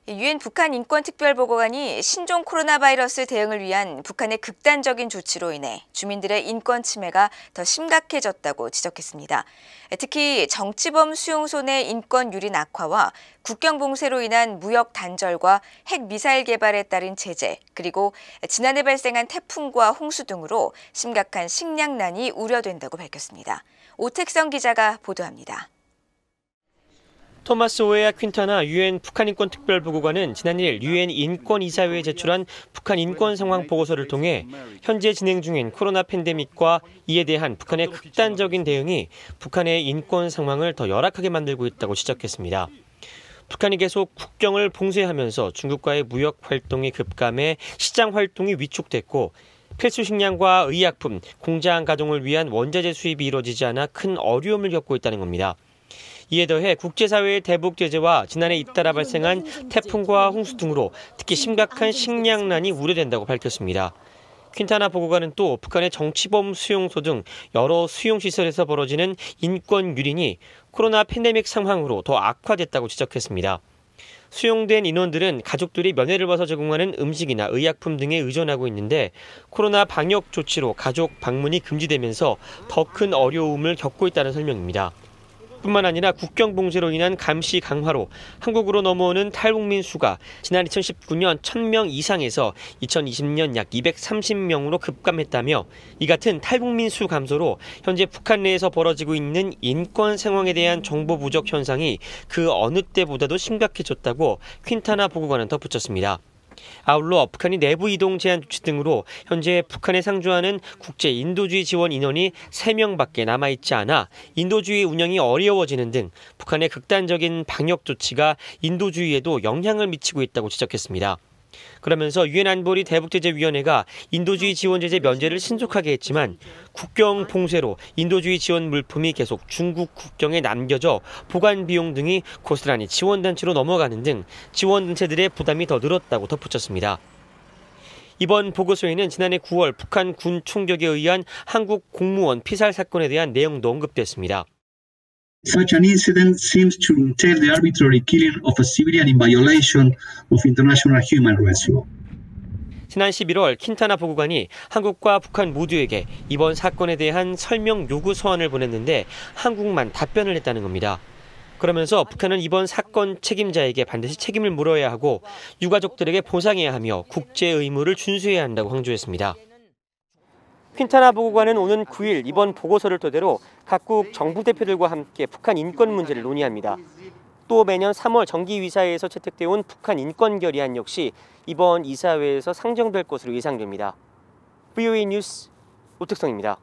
유엔 북한 인권특별보고관이 신종 코로나 바이러스 대응을 위한 북한의 극단적인 조치로 인해 주민들의 인권 침해가 더 심각해졌다고 지적했습니다. 특히 정치범 수용소 내 인권 유린 악화와 국경 봉쇄로 인한 무역 단절과 핵 미사일 개발에 따른 제재, 그리고 지난해 발생한 태풍과 홍수 등으로 심각한 식량난이 우려된다고 밝혔습니다. 오택성 기자가 보도합니다. 토마스 오에아 퀸타나 유엔 북한인권특별보고관은 지난 1일 유엔 인권이사회에 제출한 북한 인권 상황 보고서를 통해 현재 진행 중인 코로나 팬데믹과 이에 대한 북한의 극단적인 대응이 북한의 인권 상황을 더 열악하게 만들고 있다고 지적했습니다. 북한이 계속 국경을 봉쇄하면서 중국과의 무역 활동이 급감해 시장 활동이 위축됐고 필수 식량과 의약품, 공장 가동을 위한 원자재 수입이 이루어지지 않아 큰 어려움을 겪고 있다는 겁니다. 이에 더해 국제사회의 대북 제재와 지난해 잇따라 발생한 태풍과 홍수 등으로 특히 심각한 식량난이 우려된다고 밝혔습니다. 퀸타나 보고관은 또 북한의 정치범 수용소 등 여러 수용시설에서 벌어지는 인권 유린이 코로나 팬데믹 상황으로 더 악화됐다고 지적했습니다. 수용된 인원들은 가족들이 면회를 와서 제공하는 음식이나 의약품 등에 의존하고 있는데 코로나 방역 조치로 가족 방문이 금지되면서 더 큰 어려움을 겪고 있다는 설명입니다. 뿐만 아니라 국경 봉쇄로 인한 감시 강화로 한국으로 넘어오는 탈북민 수가 지난 2019년 1,000명 이상에서 2020년 약 230명으로 급감했다며 이 같은 탈북민 수 감소로 현재 북한 내에서 벌어지고 있는 인권 상황에 대한 정보 부족 현상이 그 어느 때보다도 심각해졌다고 퀸타나 보고관은 덧붙였습니다. 아울러 북한이 내부 이동 제한 조치 등으로 현재 북한에 상주하는 국제 인도주의 지원 인원이 3명밖에 남아있지 않아 인도주의 운영이 어려워지는 등 북한의 극단적인 방역 조치가 인도주의에도 영향을 미치고 있다고 지적했습니다. 그러면서 유엔 안보리 대북제재위원회가 인도주의 지원 제재 면제를 신속하게 했지만 국경 봉쇄로 인도주의 지원 물품이 계속 중국 국경에 남겨져 보관 비용 등이 고스란히 지원단체로 넘어가는 등 지원단체들의 부담이 더 늘었다고 덧붙였습니다. 이번 보고서에는 지난해 9월 북한 군 총격에 의한 한국 공무원 피살 사건에 대한 내용도 언급됐습니다. Such an incident seems to entail the arbitrary killing of a civilian in violation of international human rights law. 지난 11월 퀸타나 보고관이 한국과 북한 모두에게 이번 사건에 대한 설명 요구 서한을 보냈는데 한국만 답변을 했다는 겁니다. 그러면서 북한은 이번 사건 책임자에게 반드시 책임을 물어야 하고 유가족들에게 보상해야 하며 국제 의무를 준수해야 한다고 강조했습니다. 퀸타나 보고관은 오는 9일 이번 보고서를 토대로 각국 정부 대표들과 함께 북한 인권 문제를 논의합니다. 또 매년 3월 정기이사회에서 채택되어 온 북한 인권 결의안 역시 이번 이사회에서 상정될 것으로 예상됩니다. VOA 뉴스 오택성입니다.